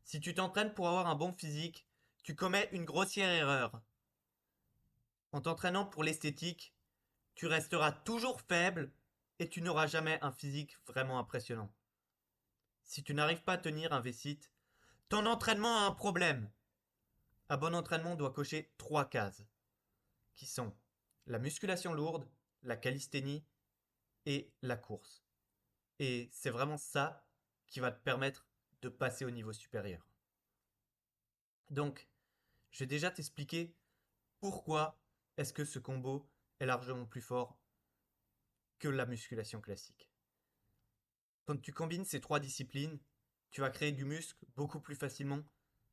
Si tu t'entraînes pour avoir un bon physique, tu commets une grossière erreur. En t'entraînant pour l'esthétique, tu resteras toujours faible et tu n'auras jamais un physique vraiment impressionnant. Si tu n'arrives pas à tenir un V-sit, ton entraînement a un problème. Un bon entraînement doit cocher 3 cases, qui sont la musculation lourde, la calisthénie et la course. Et c'est vraiment ça qui va te permettre de passer au niveau supérieur. Donc, je vais déjà t'expliquer pourquoi est-ce que ce combo est largement plus fort que la musculation classique. Quand tu combines ces 3 disciplines, tu vas créer du muscle beaucoup plus facilement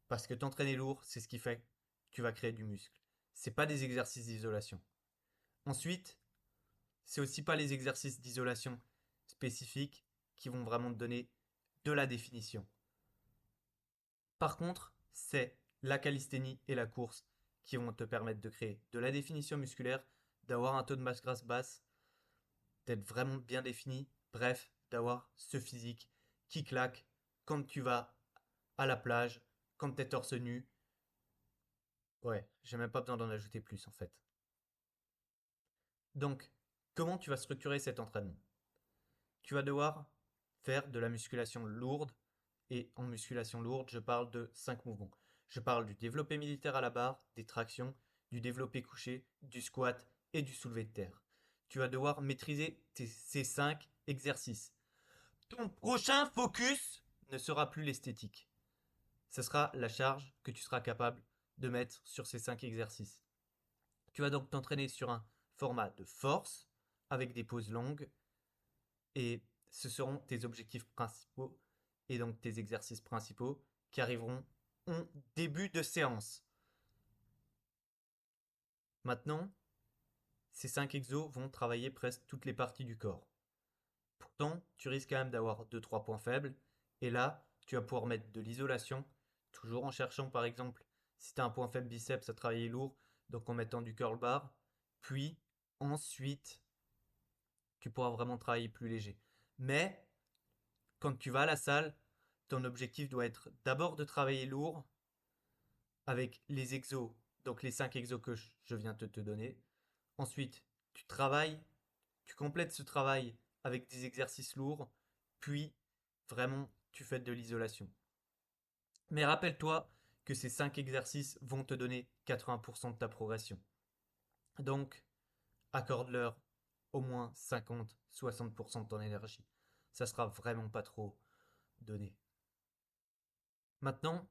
parce que t'entraîner lourd, c'est ce qui fait que tu vas créer du muscle. C'est pas des exercices d'isolation. Ensuite, c'est aussi pas les exercices d'isolation spécifiques qui vont vraiment te donner de la définition. Par contre, c'est la calisthénie et la course qui vont te permettre de créer de la définition musculaire, d'avoir un taux de masse grasse basse, d'être vraiment bien défini, bref, d'avoir ce physique qui claque quand tu vas à la plage, quand t'es torse nu. Ouais, j'ai même pas besoin d'en ajouter plus en fait. Donc, comment tu vas structurer cet entraînement? Tu vas devoir faire de la musculation lourde, et en musculation lourde, je parle de 5 mouvements. Je parle du développé militaire à la barre, des tractions, du développé couché, du squat et du soulevé de terre. Tu vas devoir maîtriser ces 5 exercices. Ton prochain focus ne sera plus l'esthétique. Ce sera la charge que tu seras capable de mettre sur ces 5 exercices. Tu vas donc t'entraîner sur un format de force avec des pauses longues et ce seront tes objectifs principaux et donc tes exercices principaux qui arriveront en début de séance. Maintenant, ces 5 exos vont travailler presque toutes les parties du corps. Pourtant, tu risques quand même d'avoir deux trois points faibles et là, tu vas pouvoir mettre de l'isolation, toujours en cherchant par exemple si tu as un point faible biceps à travailler lourd, donc en mettant du curl bar, puis ensuite tu pourras vraiment travailler plus léger. Mais quand tu vas à la salle, ton objectif doit être d'abord de travailler lourd avec les exos, donc les 5 exos que je viens de te donner. Ensuite, tu travailles, tu complètes ce travail avec des exercices lourds, puis vraiment tu fais de l'isolation. Mais rappelle-toi que ces 5 exercices vont te donner 80% de ta progression. Donc, accorde-leur au moins 50-60% de ton énergie. Ça sera vraiment pas trop donné. Maintenant,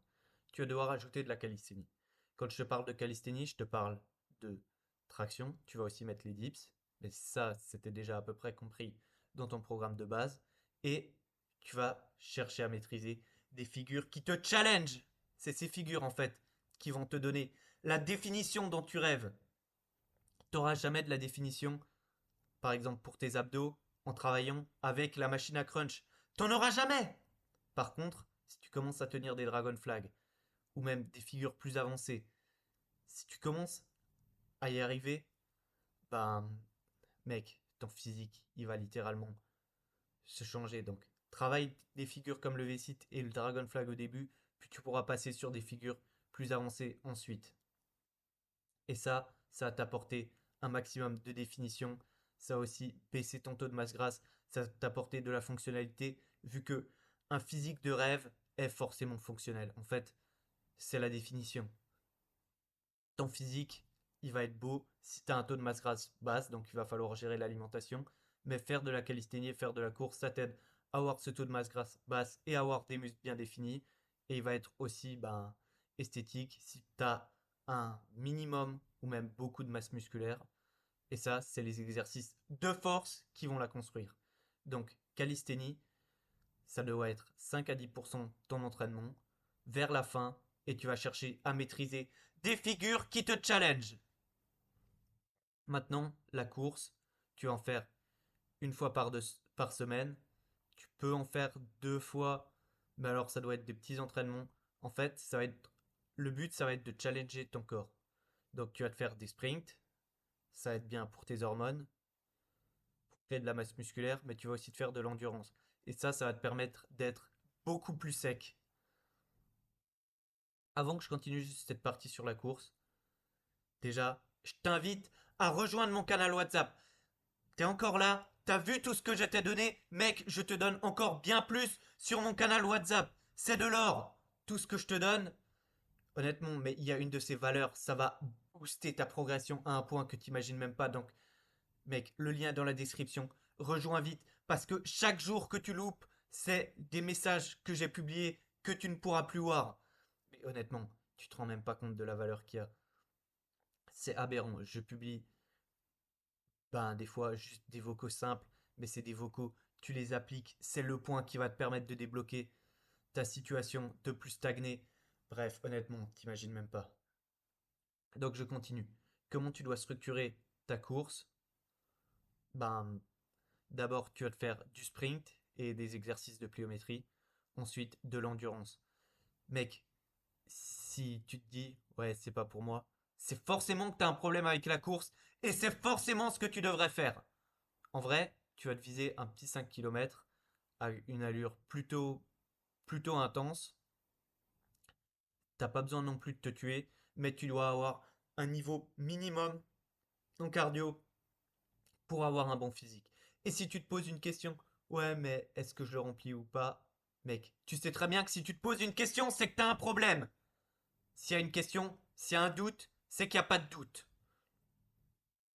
tu vas devoir ajouter de la calisthénie. Quand je te parle de calisthénie, je te parle de traction. Tu vas aussi mettre les dips, mais ça, c'était déjà à peu près compris dans ton programme de base. Et tu vas chercher à maîtriser des figures qui te challenge. C'est ces figures, en fait, qui vont te donner la définition dont tu rêves. Tu n'auras jamais de la définition, par exemple pour tes abdos, en travaillant avec la machine à crunch. T'en auras jamais. Par contre, si tu commences à tenir des dragon flags, ou même des figures plus avancées, si tu commences à y arriver, ben, mec, ton physique, il va littéralement se changer. Donc, travaille des figures comme le V-sit et le Dragon Flag au début, puis tu pourras passer sur des figures plus avancées ensuite. Et ça va t'apporter un maximum de définition. Ça va aussi baisser ton taux de masse grasse. Ça va t'apporter de la fonctionnalité, vu que un physique de rêve est forcément fonctionnel. En fait, c'est la définition. Ton physique, il va être beau si tu as un taux de masse grasse basse, donc il va falloir gérer l'alimentation. Mais faire de la calisthénie, faire de la course, ça t'aide à avoir ce taux de masse grasse basse et à avoir des muscles bien définis. Et il va être aussi esthétique si tu as un minimum ou même beaucoup de masse musculaire. Et ça, c'est les exercices de force qui vont la construire. Donc, calisthénie, ça doit être 5 à 10% de ton entraînement vers la fin et tu vas chercher à maîtriser des figures qui te challenge. Maintenant, la course, tu vas en faire une fois par semaine. Tu peux en faire 2 fois, mais alors ça doit être des petits entraînements. En fait, le but, ça va être de challenger ton corps. Donc tu vas te faire des sprints, ça va être bien pour tes hormones, pour créer de la masse musculaire, mais tu vas aussi te faire de l'endurance. Et ça va te permettre d'être beaucoup plus sec. Avant que je continue juste cette partie sur la course, déjà, je t'invite à rejoindre mon canal WhatsApp. T'es encore là? T'as vu tout ce que je t'ai donné? Mec, je te donne encore bien plus sur mon canal WhatsApp. C'est de l'or. Tout ce que je te donne, honnêtement, mais il y a une de ces valeurs, ça va booster ta progression à un point que tu n'imagines même pas. Donc, mec, le lien est dans la description. Rejoins vite parce que chaque jour que tu loupes, c'est des messages que j'ai publiés que tu ne pourras plus voir. Mais honnêtement, tu te rends même pas compte de la valeur qu'il y a. C'est aberrant. Je publie, ben, des fois juste des vocaux simples, mais c'est des vocaux, tu les appliques, c'est le point qui va te permettre de débloquer ta situation, de plus stagner. Bref, honnêtement, t'imagines même pas. Donc je continue. Comment tu dois structurer ta course? Ben, d'abord, tu vas te faire du sprint et des exercices de pliométrie. Ensuite, de l'endurance. Mec, si tu te dis, ouais, c'est pas pour moi, c'est forcément que tu as un problème avec la course et c'est forcément ce que tu devrais faire. En vrai, tu vas te viser un petit 5 kilomètres à une allure plutôt intense. T'as pas besoin non plus de te tuer, mais tu dois avoir un niveau minimum en cardio pour avoir un bon physique. Et si tu te poses une question, ouais, mais est-ce que je le remplis ou pas? Mec, tu sais très bien que si tu te poses une question, c'est que t'as un problème. S'il y a une question, s'il y a un doute, c'est qu'il n'y a pas de doute.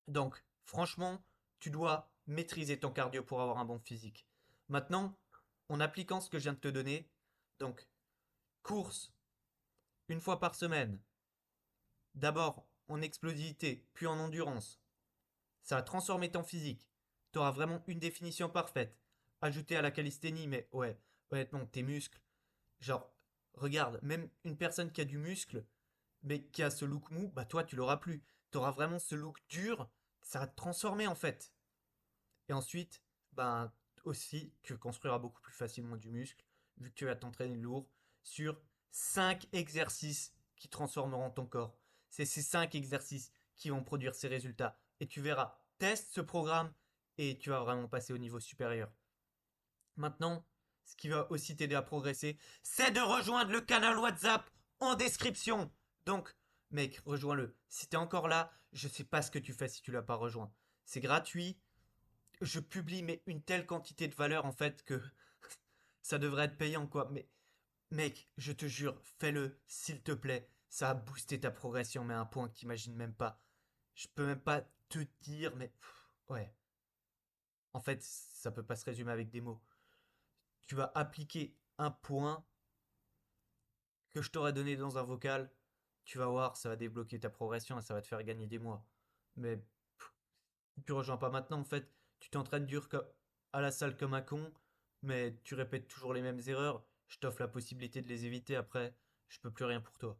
Donc, franchement, tu dois maîtriser ton cardio pour avoir un bon physique. Maintenant, en appliquant ce que je viens de te donner, donc, course, une fois par semaine, d'abord en explosivité, puis en endurance, ça va transformer ton physique. Tu auras vraiment une définition parfaite. Ajouter à la calisthénie, mais ouais, honnêtement, tes muscles, genre, regarde, même une personne qui a du muscle, mais qui a ce look mou, bah toi, tu l'auras plus. Tu auras vraiment ce look dur, ça va te transformer en fait. Et ensuite, ben, aussi, tu construiras beaucoup plus facilement du muscle, vu que tu vas t'entraîner lourd, sur 5 exercices qui transformeront ton corps. C'est ces 5 exercices qui vont produire ces résultats. Et tu verras, teste ce programme et tu vas vraiment passer au niveau supérieur. Maintenant, ce qui va aussi t'aider à progresser, c'est de rejoindre le canal WhatsApp en description. Donc, mec, rejoins-le. Si t'es encore là, je sais pas ce que tu fais si tu l'as pas rejoint. C'est gratuit, je publie mais une telle quantité de valeur en fait que ça devrait être payant quoi. Mais mec, je te jure, fais-le s'il te plaît. Ça va booster ta progression mais à un point que t'imagines même pas. Je peux même pas te dire mais ouais. En fait, ça peut pas se résumer avec des mots. Tu vas appliquer un point que je t'aurais donné dans un vocal. Tu vas voir, ça va débloquer ta progression et ça va te faire gagner des mois. Mais tu rejoins pas maintenant en fait. Tu t'entraînes dur à la salle comme un con, mais tu répètes toujours les mêmes erreurs. Je t'offre la possibilité de les éviter après. Je peux plus rien pour toi.